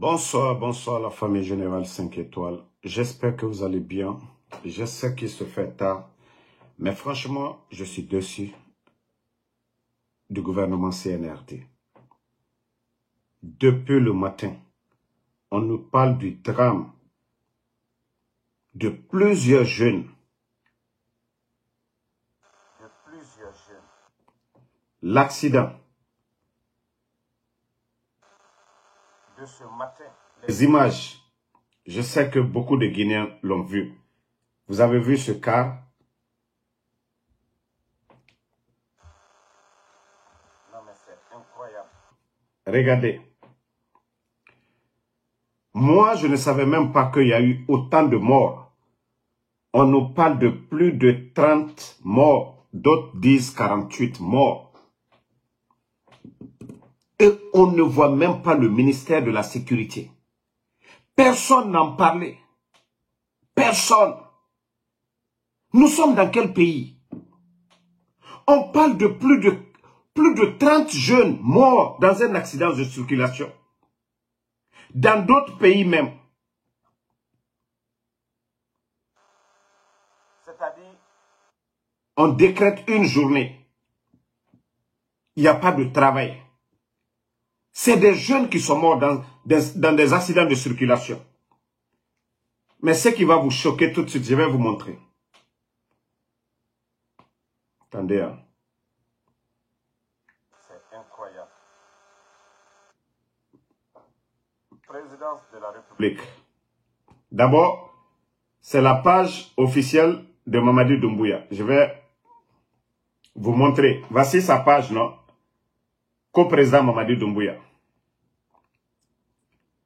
Bonsoir, bonsoir la famille générale 5 étoiles. J'espère que vous allez bien. Je sais qu'il se fait tard, mais franchement, je suis déçu du gouvernement CNRD. Depuis le matin, on nous parle du drame de plusieurs jeunes. L'accident de ce matin. Les images, je sais que beaucoup de Guinéens l'ont vu. Vous avez vu ce car? Non mais c'est incroyable. Regardez. Moi, je ne savais même pas qu'il y a eu autant de morts. On nous parle de plus de 30 morts. D'autres disent 48 morts. Et on ne voit même pas le ministère de la Sécurité. Personne n'en parlait. Personne. Nous sommes dans quel pays? On parle de plus de 30 jeunes morts dans un accident de circulation. Dans d'autres pays même. C'est-à-dire, on décrète une journée. Il n'y a pas de travail. C'est des jeunes qui sont morts dans des accidents de circulation. Mais ce qui va vous choquer tout de suite, je vais vous montrer. Attendez. Hein. C'est incroyable. Présidence de la République. D'abord, c'est la page officielle de Mamadi Doumbouya. Je vais vous montrer. Voici sa page, non? Co-président Mamadi Doumbouya.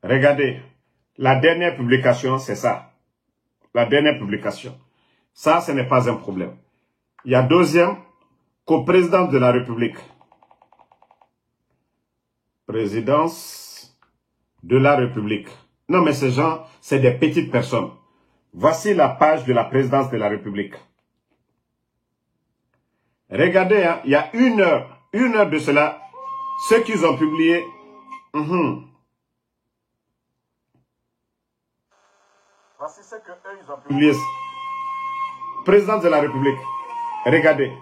Regardez, la dernière publication, c'est ça. La dernière publication. Ça, ce n'est pas un problème. Il y a deuxième, co-président de la République. Présidence de la République. Non, mais ces gens, c'est des petites personnes. Voici la page de la présidence de la République. Regardez, hein, il y a une heure de cela, ceux qu'ils ont publié. Voici ce qu'eux, ils ont publié. Président de la République. Regardez.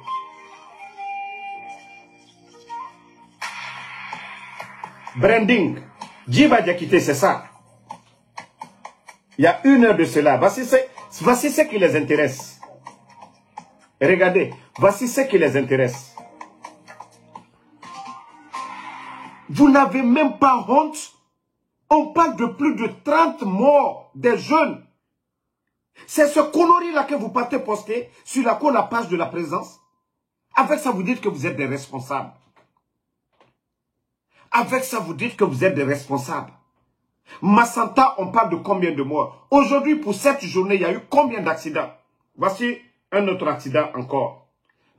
Branding. Djiba Diakité, c'est ça. Il y a une heure de cela. Voici ce qui les intéresse. Regardez. Voici ce qui les intéresse. Vous n'avez même pas honte. On parle de plus de 30 morts des jeunes. C'est ce connerie-là que vous partez poster sur la page de la présidence. Avec ça, vous dites que vous êtes des responsables. Avec ça, vous dites que vous êtes des responsables. Massanta, on parle de combien de morts? Aujourd'hui, pour cette journée, il y a eu combien d'accidents? Voici un autre accident encore.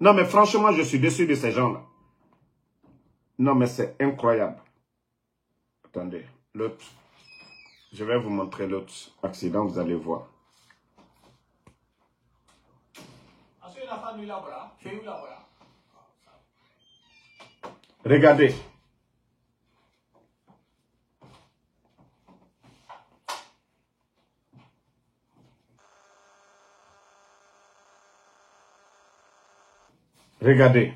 Non, mais franchement, je suis déçu de ces gens-là. Non, mais c'est incroyable. Attendez, l'autre. Je vais vous montrer l'autre accident, vous allez voir. Regardez. Regardez.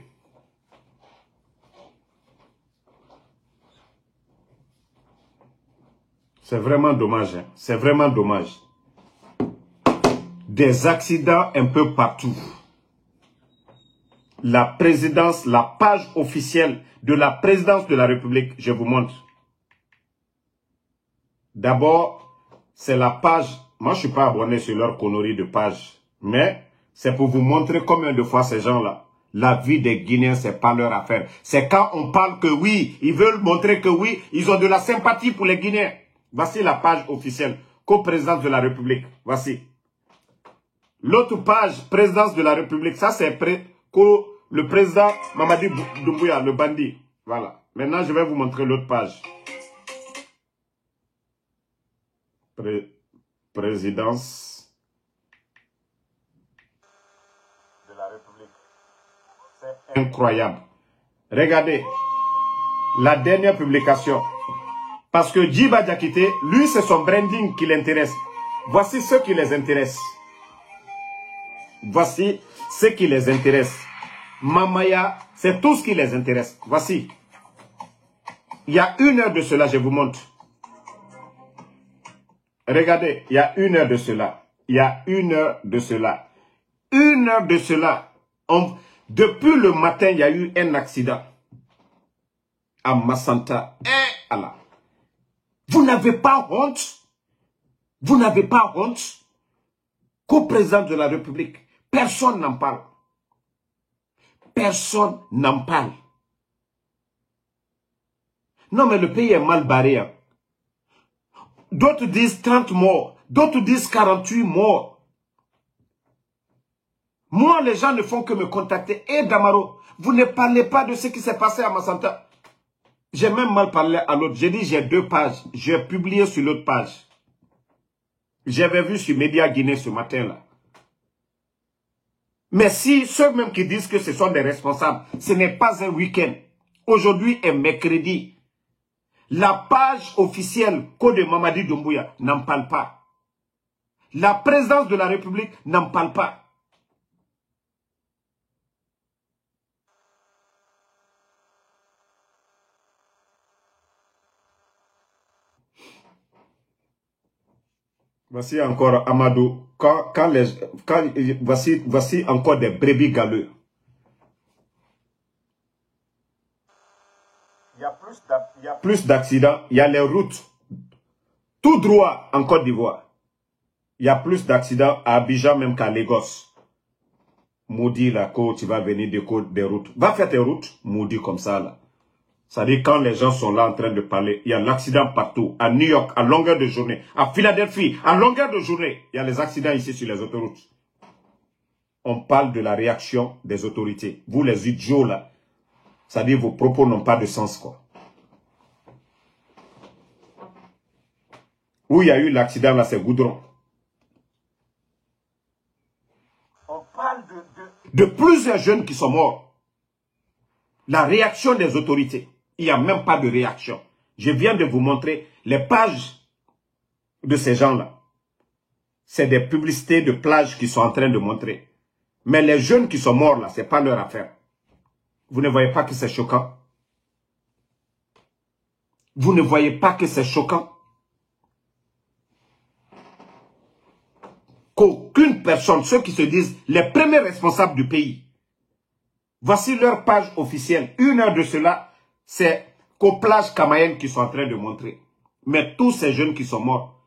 C'est vraiment dommage. Hein? C'est vraiment dommage. Des accidents un peu partout. La présidence, la page officielle de la présidence de la République, je vous montre. D'abord, c'est la page. Moi, je ne suis pas abonné sur leur connerie de page. Mais c'est pour vous montrer combien de fois ces gens-là, la vie des Guinéens, ce n'est pas leur affaire. C'est quand on parle que oui, ils veulent montrer que oui, ils ont de la sympathie pour les Guinéens. Voici la page officielle, co-présidence de la République. Voici. L'autre page, présidence de la République, ça c'est le président Mamadi Doumbouya, le bandit. Voilà. Maintenant, je vais vous montrer l'autre page. Présidence de la République. C'est incroyable. Regardez. La dernière publication. Parce que Djiba Diakité, lui, c'est son branding qui l'intéresse. Voici ce qui les intéresse. Voici ce qui les intéresse. Mamaya, c'est tout ce qui les intéresse. Voici. Il y a 1 heure de cela, je vous montre. Regardez, il y a 1 heure de cela. Il y a 1 heure de cela. 1 heure de cela. Depuis le matin, il y a eu un accident. À Massanta. Eh, Allah. Vous n'avez pas honte? Vous n'avez pas honte qu'au président de la République, personne n'en parle. Personne n'en parle. Non, mais le pays est mal barré. Hein. D'autres disent 30 morts. D'autres disent 48 morts. Moi, les gens ne font que me contacter. Et Damaro, vous ne parlez pas de ce qui s'est passé à Massanta. J'ai même mal parlé à l'autre. J'ai dit, j'ai 2 pages. J'ai publié sur l'autre page. J'avais vu sur Média Guinée ce matin-là. Mais si ceux même qui disent que ce sont des responsables, ce n'est pas un week-end. Aujourd'hui est mercredi. La page officielle Code Mamadi Doumbouya n'en parle pas. La présidence de la République n'en parle pas. Voici encore Amadou. Voici encore des brebis galeux. Il y a plus d'accidents. Il y a les routes. Tout droit en Côte d'Ivoire. Il y a plus d'accidents à Abidjan même qu'à Lagos. Maudit là, quand tu vas venir des routes. Va faire tes routes, maudit comme ça là. C'est-à-dire quand les gens sont là en train de parler, il y a l'accident partout. À New York, à longueur de journée. À Philadelphie, à longueur de journée. Il y a les accidents ici sur les autoroutes. On parle de la réaction des autorités. Vous les idiots là. C'est-à-dire vos propos n'ont pas de sens quoi. Où il y a eu l'accident là, c'est Goudron. On parle de plusieurs jeunes qui sont morts. La réaction des autorités. Il n'y a même pas de réaction. Je viens de vous montrer les pages de ces gens-là. C'est des publicités de plage qui sont en train de montrer. Mais les jeunes qui sont morts là, ce n'est pas leur affaire. Vous ne voyez pas que c'est choquant? Vous ne voyez pas que c'est choquant? Qu'aucune personne, ceux qui se disent les premiers responsables du pays, voici leur page officielle. 1 heure de cela, c'est qu'aux plages camayennes qui sont en train de montrer. Mais tous ces jeunes qui sont morts,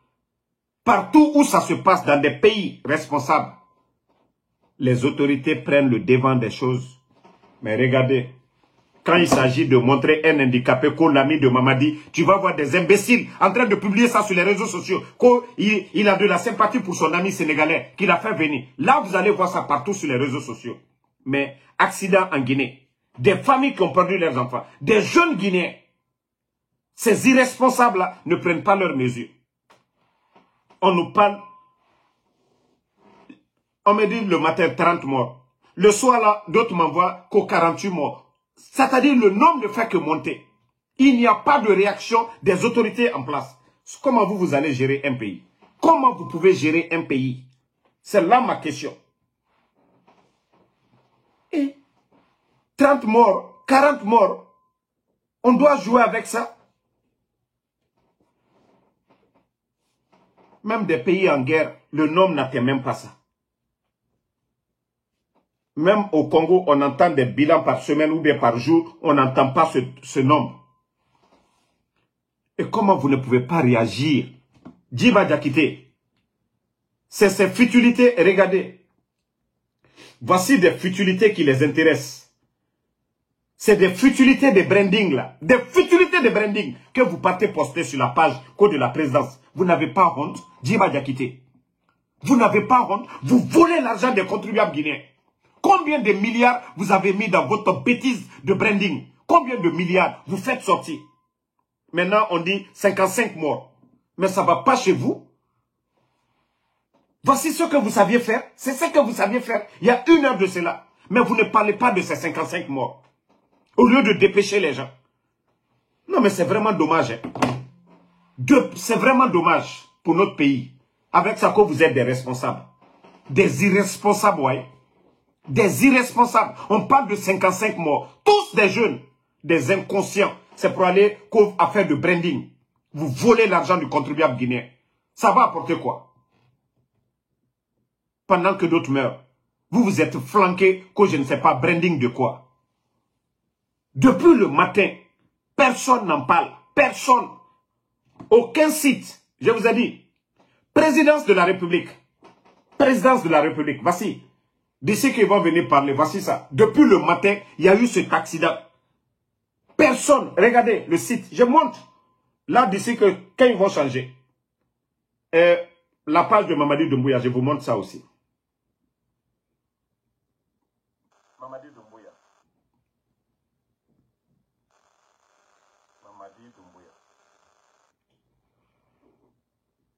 partout où ça se passe dans des pays responsables, les autorités prennent le devant des choses. Mais regardez, quand il s'agit de montrer un handicapé comme l'ami de Mamadi, tu vas voir des imbéciles en train de publier ça sur les réseaux sociaux. Il a de la sympathie pour son ami sénégalais qu'il a fait venir. Là, vous allez voir ça partout sur les réseaux sociaux. Mais accident en Guinée, des familles qui ont perdu leurs enfants, des jeunes Guinéens, ces irresponsables-là ne prennent pas leurs mesures. On nous parle, on me dit le matin 30 morts. Le soir là, d'autres m'envoient qu'aux 48 morts. C'est-à-dire le nombre ne fait que monter. Il n'y a pas de réaction des autorités en place. Comment vous allez gérer un pays? Comment vous pouvez gérer un pays? C'est là ma question. Et 30 morts, 40 morts, on doit jouer avec ça? Même des pays en guerre, le nombre n'atteint même pas ça. Même au Congo, on entend des bilans par semaine ou bien par jour, on n'entend pas ce nombre. Et comment vous ne pouvez pas réagir? Djiba Diakité, c'est ces futilités, regardez. Voici des futilités qui les intéressent. C'est des futilités de branding là. Des futilités de branding que vous partez poster sur la page Code de la présidence. Vous n'avez pas honte, Djiba Diakité. Vous n'avez pas honte, vous volez l'argent des contribuables guinéens. Combien de milliards vous avez mis dans votre bêtise de branding? Combien de milliards vous faites sortir? Maintenant, on dit 55 morts. Mais ça ne va pas chez vous. Voici ce que vous saviez faire. C'est ce que vous saviez faire. Il y a 1 heure de cela. Mais vous ne parlez pas de ces 55 morts. Au lieu de dépêcher les gens. Non, mais c'est vraiment dommage. Hein. C'est vraiment dommage pour notre pays. Avec ça que vous êtes des responsables. Des irresponsables, ouais. Des irresponsables. On parle de 55 morts. Tous des jeunes. Des inconscients. C'est pour aller à faire de branding. Vous volez l'argent du contribuable guinéen. Ça va apporter quoi? Pendant que d'autres meurent. Vous vous êtes flanqués que je ne sais pas, branding de quoi? Depuis le matin, personne n'en parle. Personne. Aucun site. Je vous ai dit. Présidence de la République. Présidence de la République. Voici. D'ici qu'ils vont venir parler. Voici ça. Depuis le matin, il y a eu cet accident. Personne. Regardez le site. Je montre. Là, d'ici que quand ils vont changer. La page de Mamadi Doumbouya, je vous montre ça aussi. Mamadi Doumbouya. Mamadi Doumbouya.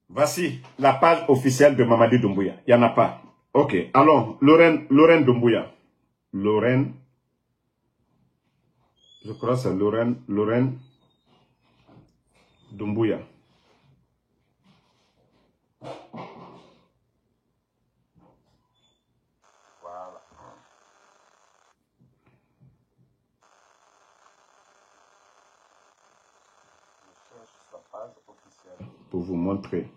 Voici la page officielle de Mamadi Doumbouya. Il n'y en a pas. Ok. Alors, Lorraine Doumbouya. Lorraine. Je crois que c'est Lorraine Doumbouya. Voilà. Je cherche sa page officielle pour vous montrer.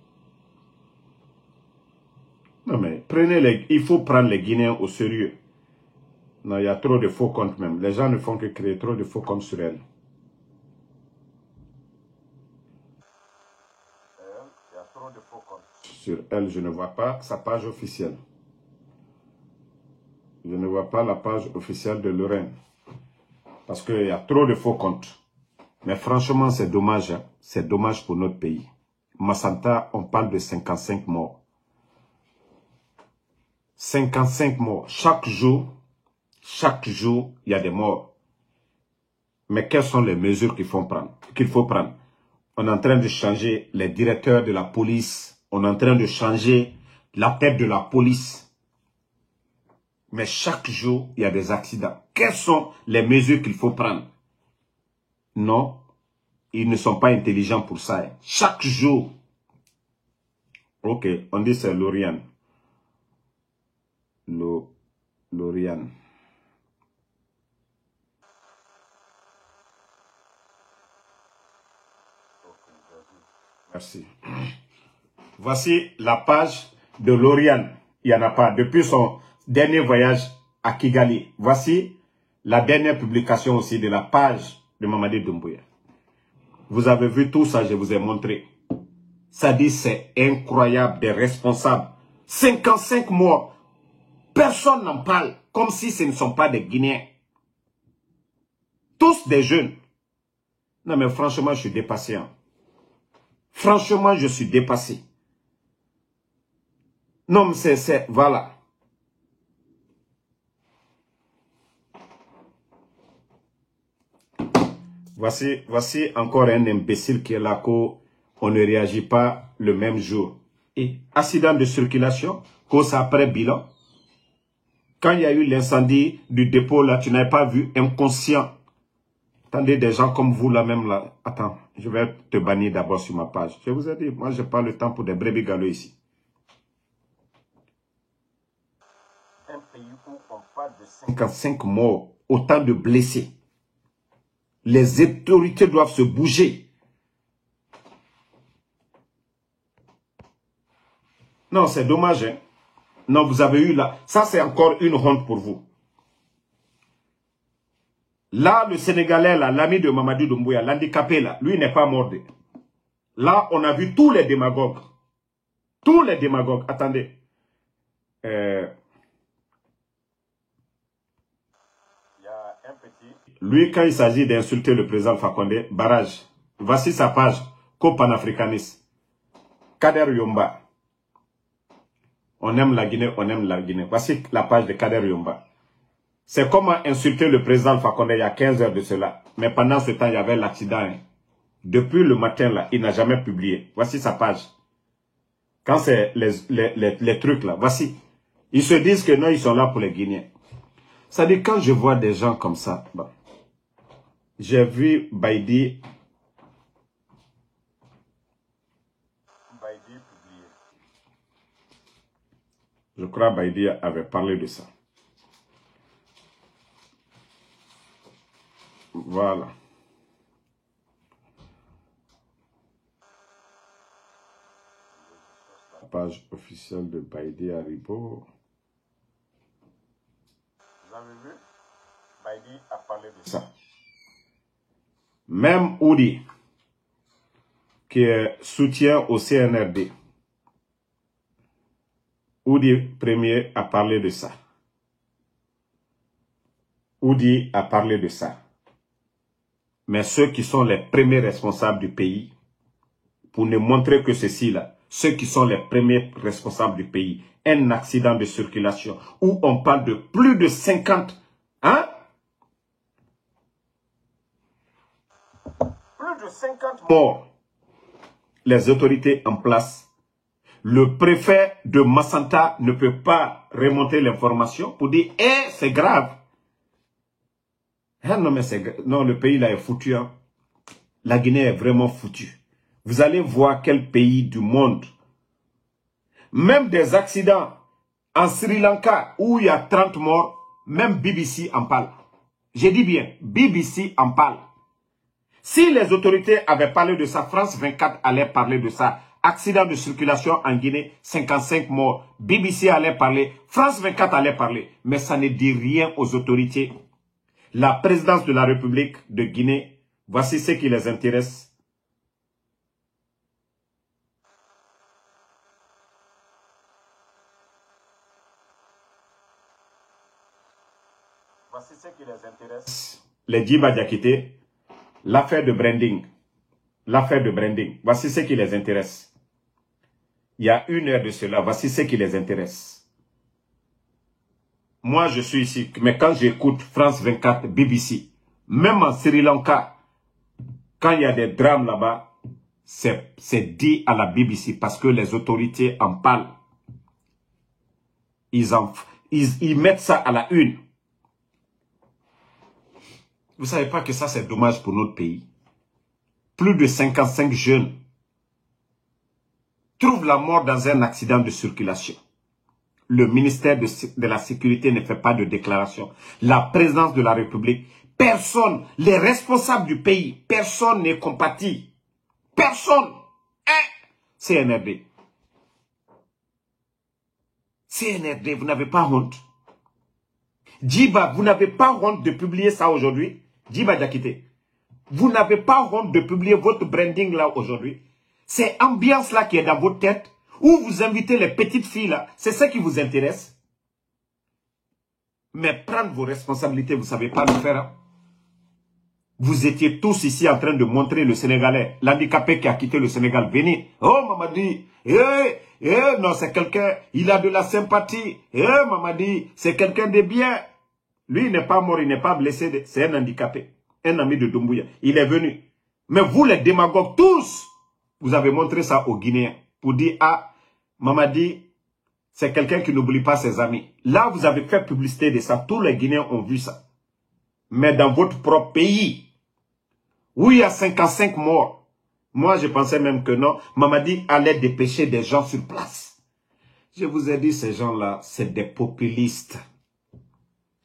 Non mais, il faut prendre les Guinéens au sérieux. Non, il y a trop de faux comptes même. Les gens ne font que créer trop de faux comptes sur elle. Il y a trop de faux comptes. Sur elle, je ne vois pas sa page officielle. Je ne vois pas la page officielle de Lorraine. Parce qu'il y a trop de faux comptes. Mais franchement, c'est dommage. Hein? C'est dommage pour notre pays. Massanta, on parle de 55 morts. 55 morts. Chaque jour, il y a des morts. Mais quelles sont les mesures qu'il faut prendre? On est en train de changer les directeurs de la police. On est en train de changer la tête de la police. Mais chaque jour, il y a des accidents. Quelles sont les mesures qu'il faut prendre? Non, ils ne sont pas intelligents pour ça. Hein. Chaque jour. Ok, on dit c'est Lauriane. Lauriane. Merci. Voici la page de Lauriane. Il n'y en a pas. Depuis son dernier voyage à Kigali. Voici la dernière publication aussi de la page de Mamadi Doumbouya. Vous avez vu tout ça, je vous ai montré. Ça dit c'est incroyable, des responsables. 55 morts. Personne n'en parle. Comme si ce ne sont pas des Guinéens. Tous des jeunes. Non mais franchement, je suis dépassé. Hein. Franchement, je suis dépassé. Non, mais voilà. Voici encore un imbécile qui est là, qu'on ne réagit pas le même jour. Et accident de circulation, cause après bilan. Quand il y a eu l'incendie du dépôt, là, tu n'avais pas vu, inconscient. Attendez, des gens comme vous, là même, là. Attends, je vais te bannir d'abord sur ma page. Je vous ai dit, moi, je n'ai pas le temps pour des brebis galops ici. Un pays où on parle de 55 morts, autant de blessés. Les autorités doivent se bouger. Non, c'est dommage. Hein? Non, vous avez eu là. Ça, c'est encore une honte pour vous. Là, le Sénégalais, l'ami de Mamadi Doumbouya, l'handicapé, là, lui n'est pas mort. Là, on a vu tous les démagogues. Tous les démagogues. Attendez. Lui, quand il s'agit d'insulter le président Fakonde, barrage. Voici sa page. Co-panafricaniste. Kader Yomba. On aime la Guinée, on aime la Guinée. Voici la page de Kader Yomba. C'est comment insulter le président Fakonde il y a 15 heures de cela. Mais pendant ce temps, il y avait l'accident. Hein. Depuis le matin, là, il n'a jamais publié. Voici sa page. Quand c'est les trucs là, voici. Ils se disent que non, ils sont là pour les Guinéens. Ça dit quand je vois des gens comme ça, bon, j'ai vu Baïdi. Je crois que Baïdi avait parlé de ça. Voilà. La page officielle de Baïdi Haribo. Vous avez vu? Baïdi a parlé de ça. Même Oudi, qui est soutien au CNRD, Oudi premier a parlé de ça. Oudi a parlé de ça. Mais ceux qui sont les premiers responsables du pays, pour ne montrer que ceci là, ceux qui sont les premiers responsables du pays, un accident de circulation où on parle de plus de 50, hein? Plus de 50 morts. Les autorités en place. Le préfet de Massanta ne peut pas remonter l'information pour dire « Eh, c'est grave ». Ah non, mais non, le pays là est foutu. Hein. La Guinée est vraiment foutue. Vous allez voir quel pays du monde. Même des accidents en Sri Lanka où il y a 30 morts, même BBC en parle. J'ai dit bien, BBC en parle. Si les autorités avaient parlé de ça, France 24 allait parler de ça. Accident de circulation en Guinée, 55 morts. BBC allait parler, France 24 allait parler. Mais ça ne dit rien aux autorités. La présidence de la République de Guinée, voici ce qui les intéresse. Voici ce qui les intéresse. Les Djiba Diakité, l'affaire de branding. L'affaire de branding. Voici ce qui les intéresse. Il y a 1 heure de cela, voici ce qui les intéresse. Moi, je suis ici, mais quand j'écoute France 24, BBC, même en Sri Lanka, quand il y a des drames là-bas, c'est dit à la BBC parce que les autorités en parlent. Ils mettent ça à la une. Vous ne savez pas que ça, c'est dommage pour notre pays. Plus de 55 jeunes trouvent la mort dans un accident de circulation. Le ministère de la Sécurité ne fait pas de déclaration. La présidence de la République, personne, les responsables du pays, personne n'est compati. Personne. CNRD. CNRD, vous n'avez pas honte. Djiba, vous n'avez pas honte de publier ça aujourd'hui. Djiba Diakité. Vous n'avez pas honte de publier votre branding là aujourd'hui. C'est ambiance là qui est dans votre tête. Où vous invitez les petites filles là. C'est ça qui vous intéresse. Mais prendre vos responsabilités, vous ne savez pas le faire. Hein? Vous étiez tous ici en train de montrer le Sénégalais, l'handicapé qui a quitté le Sénégal. Venez. Oh Mamadi. Non, c'est quelqu'un, il a de la sympathie. Mamadi, c'est quelqu'un de bien. Lui, il n'est pas mort, il n'est pas blessé. C'est un handicapé. Un ami de Doumbouya. Il est venu. Mais vous, les démagogues, tous, vous avez montré ça aux Guinéens. Pour dire, ah, Mamadi, c'est quelqu'un qui n'oublie pas ses amis. Là, vous avez fait publicité de ça. Tous les Guinéens ont vu ça. Mais dans votre propre pays, où il y a 55 morts, moi, je pensais même que non, Mamadi allait dépêcher des gens sur place. Je vous ai dit, ces gens-là, c'est des populistes.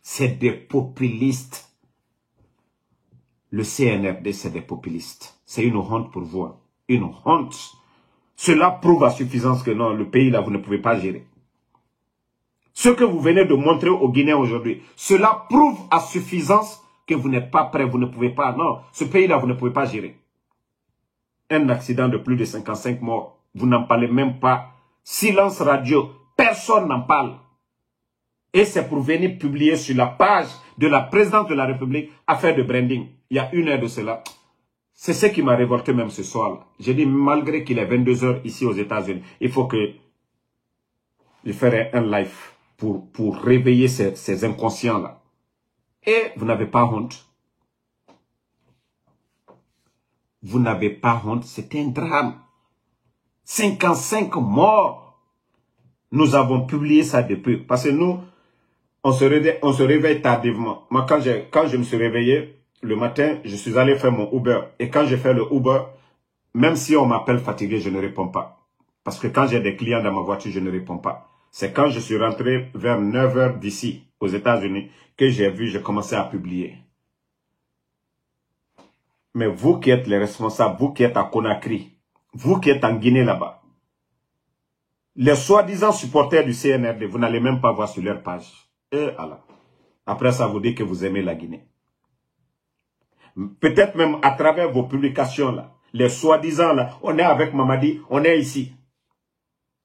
C'est des populistes. Le CNRD, c'est des populistes. C'est une honte pour vous. Hein. Une honte. Cela prouve à suffisance que non, le pays là, vous ne pouvez pas gérer. Ce que vous venez de montrer aux Guinéens aujourd'hui, cela prouve à suffisance que vous n'êtes pas prêt, vous ne pouvez pas. Non, ce pays là, vous ne pouvez pas gérer. Un accident de plus de 55 morts, vous n'en parlez même pas. Silence radio, personne n'en parle. Et c'est pour venir publier sur la page de la présidence de la République affaire de branding. Il y a 1 heure de cela. C'est ce qui m'a révolté même ce soir. J'ai dit, malgré qu'il est 22 h ici aux États-Unis, il faut que je ferai un live pour réveiller ces inconscients-là. Et vous n'avez pas honte. Vous n'avez pas honte. C'est un drame. 55 morts. Nous avons publié ça depuis. Parce que nous, on se réveille tardivement. Moi, quand je me suis réveillé, le matin, je suis allé faire mon Uber. Et quand j'ai fait le Uber, même si on m'appelle fatigué, je ne réponds pas. Parce que quand j'ai des clients dans ma voiture, je ne réponds pas. C'est quand je suis rentré vers 9 h d'ici, aux États-Unis, que j'ai commencé à publier. Mais vous qui êtes les responsables, vous qui êtes à Conakry, vous qui êtes en Guinée là-bas, les soi-disant supporters du CNRD, vous n'allez même pas voir sur leur page. Et Allah. Après ça, vous dites que vous aimez la Guinée. Peut-être même à travers vos publications là, les soi-disant là, on est avec Mamadi, on est ici.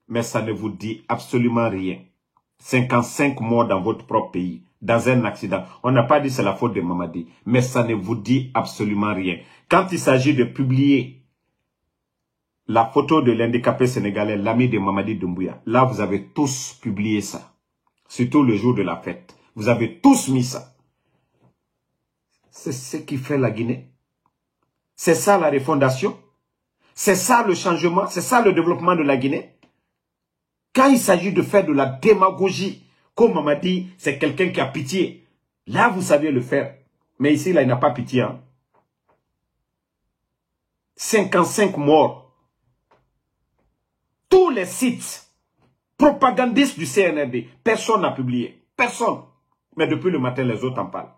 Mais ça ne vous dit absolument rien. 55 morts dans votre propre pays, dans un accident. On n'a pas dit c'est la faute de Mamadi, mais ça ne vous dit absolument rien. Quand il s'agit de publier la photo de l'handicapé sénégalais, l'ami de Mamadi Doumbouya, là vous avez tous publié ça. Surtout le jour de la fête. Vous avez tous mis ça. C'est ce qui fait la Guinée. C'est ça la refondation. C'est ça le changement. C'est ça le développement de la Guinée. Quand il s'agit de faire de la démagogie, comme Mamadi, c'est quelqu'un qui a pitié. Là, vous saviez le faire. Mais ici, là, il n'a pas pitié. Hein. 55 morts. Tous les sites propagandistes du CNRD, personne n'a publié. Personne. Mais depuis le matin, les autres en parlent.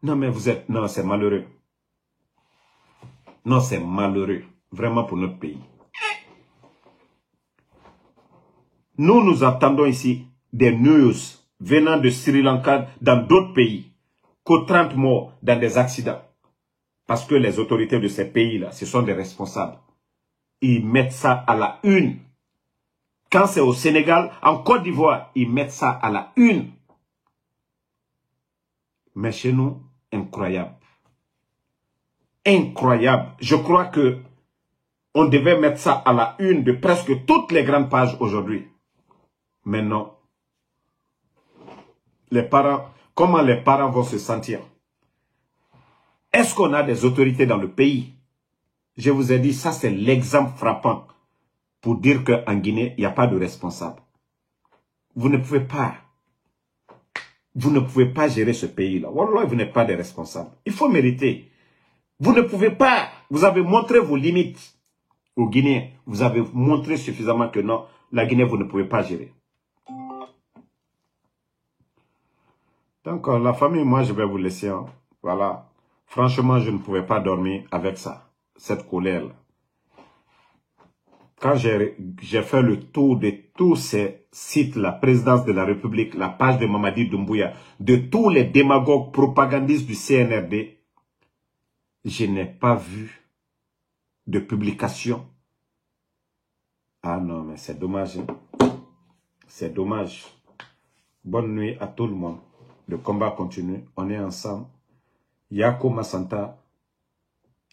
Non, mais vous êtes... Non, c'est malheureux. Non, c'est malheureux. Vraiment pour notre pays. Nous attendons ici des news venant de Sri Lanka dans d'autres pays. Qu'aux 30 morts dans des accidents. Parce que les autorités de ces pays-là, ce sont des responsables. Ils mettent ça à la une. Quand c'est au Sénégal, en Côte d'Ivoire, ils mettent ça à la une. Mais chez nous, incroyable. Incroyable. Je crois que on devait mettre ça à la une de presque toutes les grandes pages aujourd'hui. Mais non. Les parents, comment les parents vont se sentir? Est-ce qu'on a des autorités dans le pays? Je vous ai dit, ça c'est l'exemple frappant pour dire qu'en Guinée, il n'y a pas de responsable. Vous ne pouvez pas. Vous ne pouvez pas gérer ce pays-là. Wallah, vous n'êtes pas des responsables. Il faut mériter. Vous ne pouvez pas. Vous avez montré vos limites aux Guinéens. Vous avez montré suffisamment que non, la Guinée, vous ne pouvez pas gérer. Donc, la famille, moi, je vais vous laisser. Hein. Voilà. Franchement, je ne pouvais pas dormir avec ça. Cette colère-là. Quand j'ai fait le tour de tous ces sites, la présidence de la République, la page de Mamadi Doumbouya, de tous les démagogues propagandistes du CNRD, je n'ai pas vu de publication. Ah non, mais c'est dommage. Hein? C'est dommage. Bonne nuit à tout le monde. Le combat continue. On est ensemble. Yako Masanta.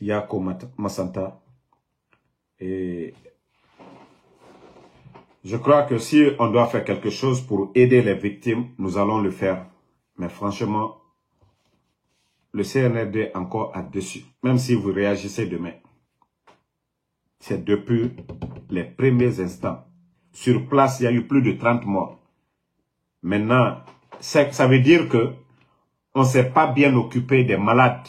Yako Masanta. Et je crois que si on doit faire quelque chose pour aider les victimes, nous allons le faire. Mais franchement, le CNRD est encore à-dessus. Même si vous réagissez demain. C'est depuis les premiers instants. Sur place, il y a eu plus de 30 morts. Maintenant, ça veut dire que on ne s'est pas bien occupé des malades.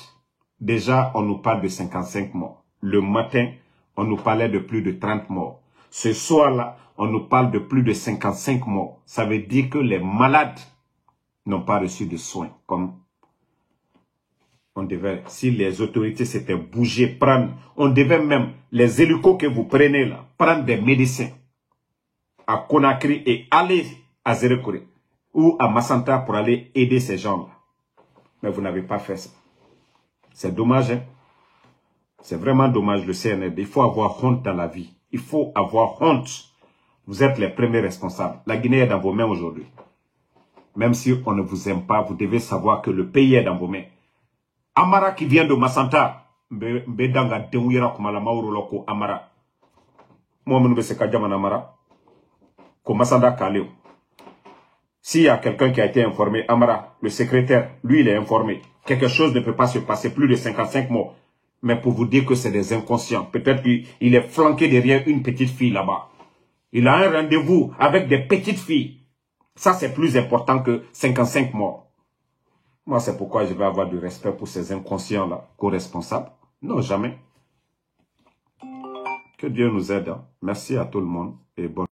Déjà, on nous parle de 55 morts. Le matin, on nous parlait de plus de 30 morts. Ce soir-là, on nous parle de plus de 55 morts. Ça veut dire que les malades n'ont pas reçu de soins. Comme on devait, si les autorités s'étaient bougées, prendre, on devait même, les hélicos que vous prenez là, prendre des médecins à Conakry et aller à Zérekoré ou à Massanta pour aller aider ces gens-là. Mais vous n'avez pas fait ça. C'est dommage, hein? C'est vraiment dommage le CNRD. Il faut avoir honte dans la vie. Il faut avoir honte. Vous êtes les premiers responsables. La Guinée est dans vos mains aujourd'hui. Même si on ne vous aime pas, vous devez savoir que le pays est dans vos mains. Amara qui vient de Massanta. Amara. S'il y a quelqu'un qui a été informé, Amara, le secrétaire, lui il est informé. Quelque chose ne peut pas se passer, plus de 55 morts. Mais pour vous dire que c'est des inconscients. Peut-être qu'il est flanqué derrière une petite fille là-bas. Il a un rendez-vous avec des petites filles. Ça, c'est plus important que 55 morts. Moi, c'est pourquoi je vais avoir du respect pour ces inconscients-là, co-responsables. Non, jamais. Que Dieu nous aide. Merci à tout le monde et bonne